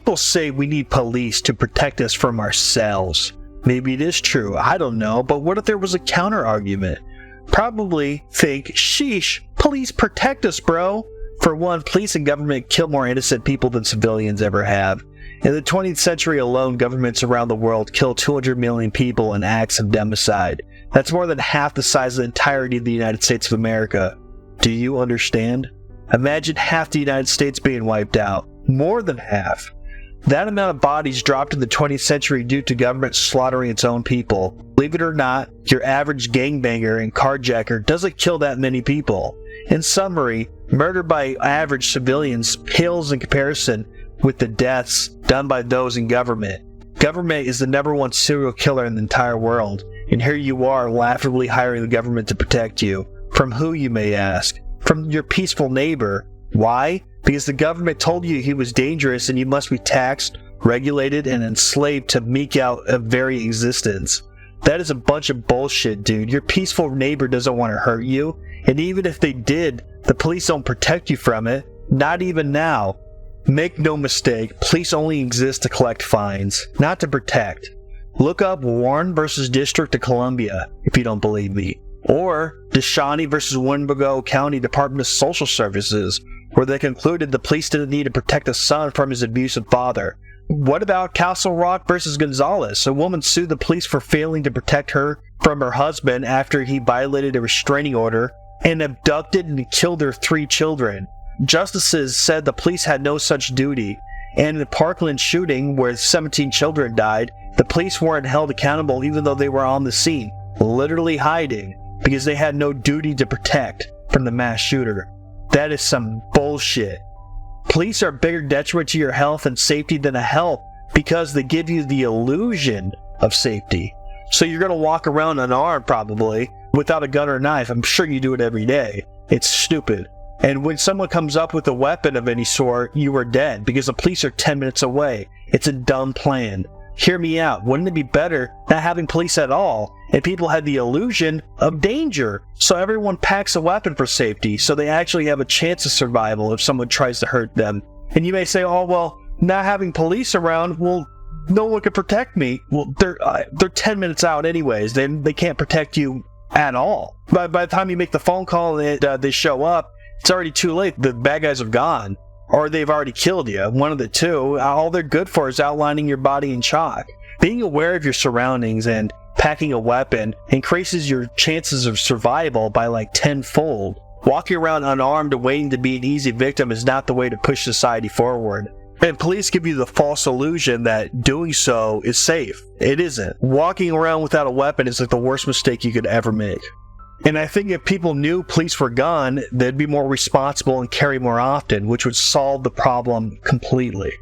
People say we need police to protect us from ourselves. Maybe it is true, I don't know, but what if there was a counter argument? Probably think, sheesh, police protect us, bro. For one, police and government kill more innocent people than civilians ever have. In the 20th century alone, governments around the world killed 200 million people in acts of democide. That's more than half the size of the entirety of the United States of America. Do you understand? Imagine half the United States being wiped out. More than half. That amount of bodies dropped in the 20th century due to government slaughtering its own people. Believe it or not, your average gangbanger and carjacker doesn't kill that many people. In summary, murder by average civilians pales in comparison with the deaths done by those in government. Government is the #1 serial killer in the entire world, and here you are laughably hiring the government to protect you. From who, you may ask? From your peaceful neighbor. Why? Because the government told you he was dangerous and you must be taxed, regulated, and enslaved to eke out a very existence. That is a bunch of bullshit, dude. Your peaceful neighbor doesn't want to hurt you, and even if they did, the police don't protect you from it. Not even now. Make no mistake, police only exist to collect fines, not to protect. Look up Warren versus District of Columbia if you don't believe me. Or DeShawnee versus Winnebago County Department of Social Services, where they concluded the police didn't need to protect a son from his abusive father. What about Castle Rock versus Gonzalez? A woman sued the police for failing to protect her from her husband after he violated a restraining order and abducted and killed their 3 children. Justices said the police had no such duty. And in the Parkland shooting, where 17 children died, the police weren't held accountable even though they were on the scene, literally hiding, because they had no duty to protect from the mass shooter. That is some bullshit. Police are a bigger detriment to your health and safety than a help because they give you the illusion of safety. So you're going to walk around unarmed probably, without a gun or a knife. I'm sure you do it every day. It's stupid. And when someone comes up with a weapon of any sort, you are dead because the police are 10 minutes away. It's a dumb plan. Hear me out. Wouldn't it be better not having police at all and people had the illusion of danger? So everyone packs a weapon for safety so they actually have a chance of survival if someone tries to hurt them. And you may say, oh, well, not having police around, well, no one can protect me. Well, they're 10 minutes out anyways. They can't protect you at all. By the time you make the phone call and they show up, it's already too late. The bad guys have gone. Or they've already killed you. One of the two. All they're good for is outlining your body in chalk. Being aware of your surroundings and packing a weapon increases your chances of survival by like 10-fold. Walking around unarmed and waiting to be an easy victim is not the way to push society forward. And police give you the false illusion that doing so is safe. It isn't. Walking around without a weapon is like the worst mistake you could ever make. And I think if people knew police were gone, they'd be more responsible and carry more often, which would solve the problem completely.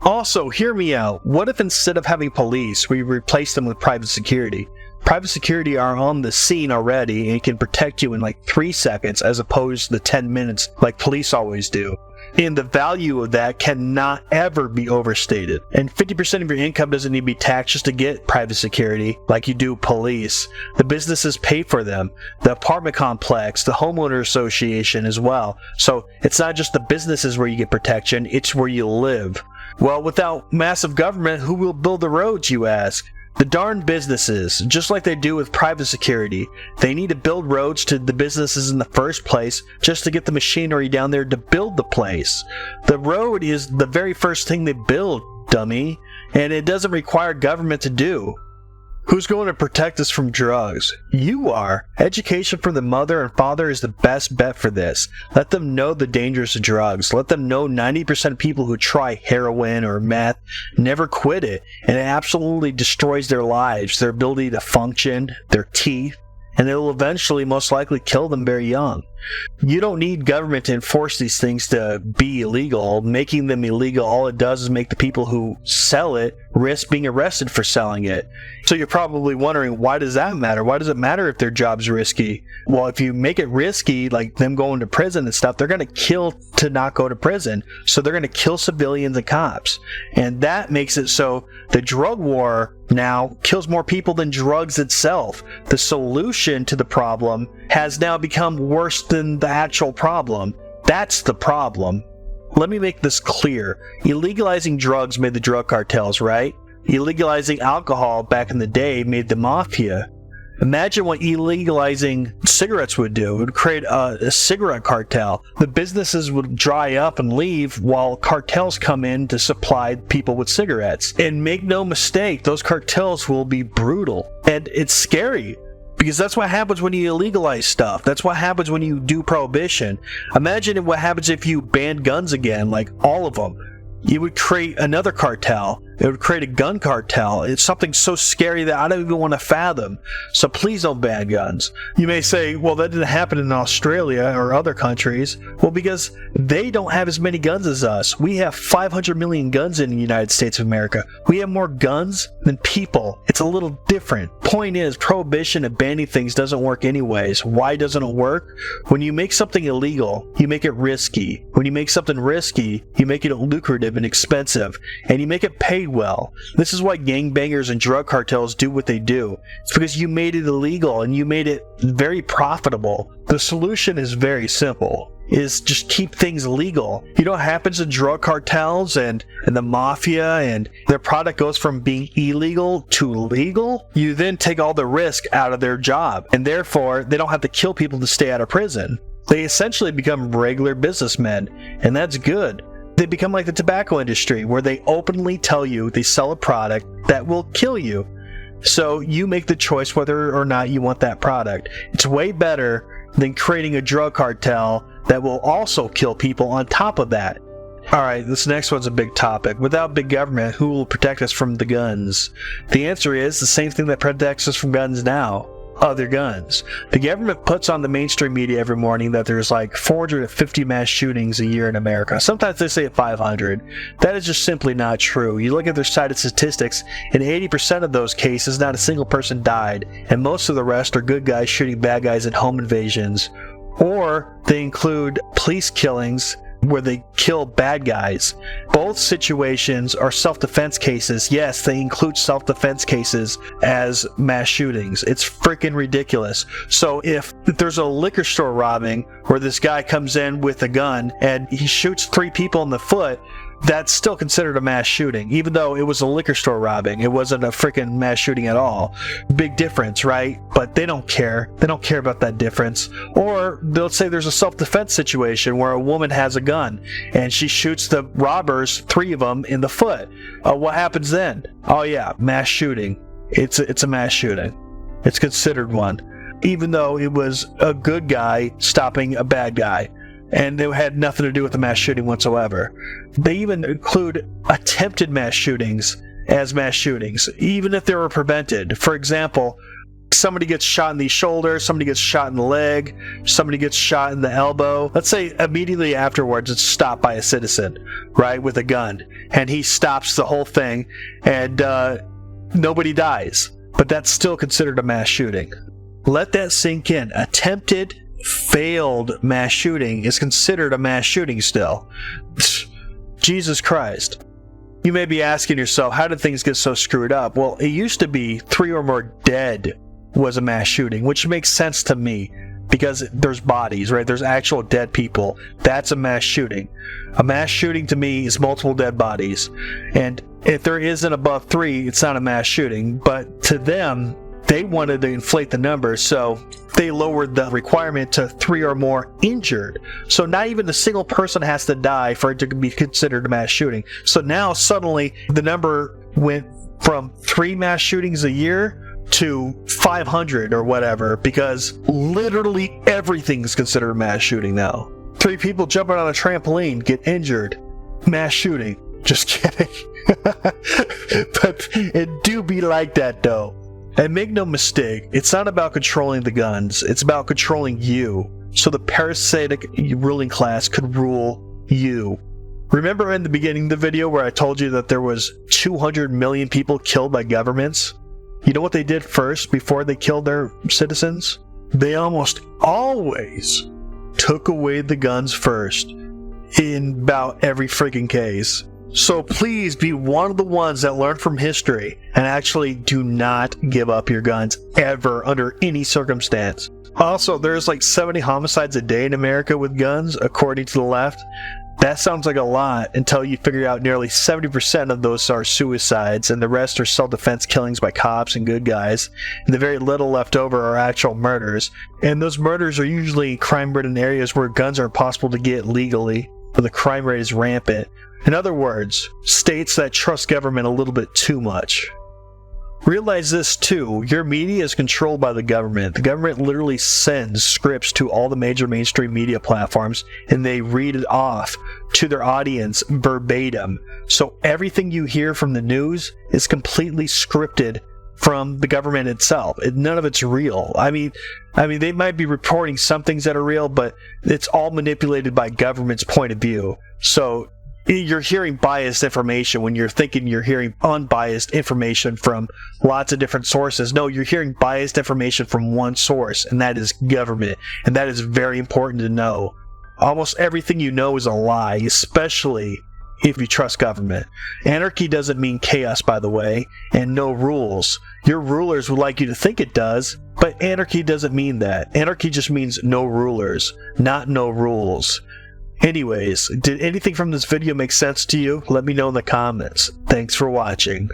Also, hear me out. What if instead of having police, we replace them with private security? Private security are on the scene already and can protect you in like 3 seconds as opposed to the 10 minutes like police always do. And the value of that cannot ever be overstated. And 50% of your income doesn't need to be taxed just to get private security like you do police. The businesses pay for them, the apartment complex, the homeowner association as well. So it's not just the businesses where you get protection, it's where you live. Well, without massive government, who will build the roads, you ask? The darn businesses, just like they do with private security. They need to build roads to the businesses in the first place just to get the machinery down there to build the place. The road is the very first thing they build, dummy, and it doesn't require government to do. Who's going to protect us from drugs? You are. Education for the mother and father is the best bet for this. Let them know the dangers of drugs. Let them know 90% of people who try heroin or meth never quit it, and it absolutely destroys their lives, their ability to function, their teeth, and it will eventually most likely kill them very young. You don't need government to enforce these things to be illegal. Making them illegal, all it does is make the people who sell it risk being arrested for selling it. So you're probably wondering, why does that matter? Why does it matter if their job's risky? Well, if you make it risky, like them going to prison and stuff, they're going to kill to not go to prison. So they're going to kill civilians and cops. And that makes it so the drug war now kills more people than drugs itself. The solution to the problem has now become worse than the actual problem. That's the problem. Let me make this clear. Illegalizing drugs made the drug cartels, right? Illegalizing alcohol back in the day made the mafia. Imagine what illegalizing cigarettes would do. It would create a cigarette cartel. The businesses would dry up and leave while cartels come in to supply people with cigarettes. And make no mistake, those cartels will be brutal. And it's scary, because that's what happens when you illegalize stuff. That's what happens when you do prohibition. Imagine what happens if you banned guns again, like all of them. You would create another cartel. It would create a gun cartel. It's something so scary that I don't even want to fathom. So please don't ban guns. You may say, well, that didn't happen in Australia or other countries. Well, because they don't have as many guns as us. We have 500 million guns in the United States of America. We have more guns than people. It's a little different. Point is, prohibition and banning things doesn't work anyways. Why doesn't it work? When you make something illegal, you make it risky. When you make something risky, you make it lucrative and expensive. And you make it pay well. This is why gangbangers and drug cartels do what they do. It's because you made it illegal and you made it very profitable. The solution is very simple. Is just keep things legal. You know what happens in drug cartels and the mafia, and their product goes from being illegal to legal? You then take all the risk out of their job, and therefore they don't have to kill people to stay out of prison. They essentially become regular businessmen, and that's good. They become like the tobacco industry, where they openly tell you they sell a product that will kill you. So you make the choice whether or not you want that product. It's way better than creating a drug cartel that will also kill people on top of that. Alright, this next one's a big topic. Without big government, who will protect us from the guns? The answer is the same thing that protects us from guns now. Other guns. The government puts on the mainstream media every morning that there's like 450 mass shootings a year in America. Sometimes they say 500. That is just simply not true. You look at their cited statistics, in 80% of those cases, not a single person died, and most of the rest are good guys shooting bad guys in home invasions. Or they include police killings where they kill bad guys. Both situations are self-defense cases. Yes, they include self-defense cases as mass shootings. It's freaking ridiculous. So if there's a liquor store robbing where this guy comes in with a gun and he shoots 3 people in the foot, that's still considered a mass shooting, even though it was a liquor store robbing. It wasn't a freaking mass shooting at all. Big difference, right? But they don't care. They don't care about that difference. Or they'll say there's a self-defense situation where a woman has a gun and she shoots the robbers, 3 of them, in the foot. What happens then? Oh yeah, mass shooting. It's a mass shooting. It's considered one, even though it was a good guy stopping a bad guy. And they had nothing to do with the mass shooting whatsoever. They even include attempted mass shootings as mass shootings, even if they were prevented. For example, somebody gets shot in the shoulder, somebody gets shot in the leg, somebody gets shot in the elbow. Let's say immediately afterwards it's stopped by a citizen, right, with a gun. And he stops the whole thing, and nobody dies. But that's still considered a mass shooting. Let that sink in. Attempted failed mass shooting is considered a mass shooting still. Jesus Christ. You may be asking yourself, how did things get so screwed up? Well, it used to be 3 or more dead was a mass shooting, which makes sense to me because there's bodies, right? There's actual dead people. That's a mass shooting. A mass shooting to me is multiple dead bodies. And if there isn't above 3, it's not a mass shooting. But to them, they wanted to inflate the numbers, so they lowered the requirement to 3 or more injured. So not even a single person has to die for it to be considered a mass shooting. So now suddenly the number went from 3 mass shootings a year to 500 or whatever, because literally everything is considered a mass shooting now. 3 people jumping on a trampoline get injured. Mass shooting. Just kidding. But it do be like that though. And make no mistake, it's not about controlling the guns, it's about controlling you, so the parasitic ruling class could rule you. Remember in the beginning of the video where I told you that there was 200 million people killed by governments? You know what they did first before they killed their citizens? They almost always took away the guns first, in about every freaking case. So please be one of the ones that learn from history and actually do not give up your guns ever under any circumstance. Also, there's like 70 homicides a day in America with guns, according to the left. That sounds like a lot until you figure out nearly 70% of those are suicides, and the rest are self-defense killings by cops and good guys, and the very little left over are actual murders. And those murders are usually crime-ridden areas where guns are impossible to get legally, where the crime rate is rampant. In other words, states that trust government a little bit too much. Realize this too, your media is controlled by the government. The government literally sends scripts to all the major mainstream media platforms, and they read it off to their audience verbatim. So everything you hear from the news is completely scripted from the government itself. None of it's real. I mean, they might be reporting some things that are real, but it's all manipulated by government's point of view. So you're hearing biased information when you're thinking you're hearing unbiased information from lots of different sources. No, you're hearing biased information from one source, and that is government. And that is very important to know. Almost everything you know is a lie, especially if you trust government. Anarchy doesn't mean chaos, by the way, and no rules. Your rulers would like you to think it does, but anarchy doesn't mean that. Anarchy just means no rulers, not no rules. Anyways, did anything from this video make sense to you? Let me know in the comments. Thanks for watching.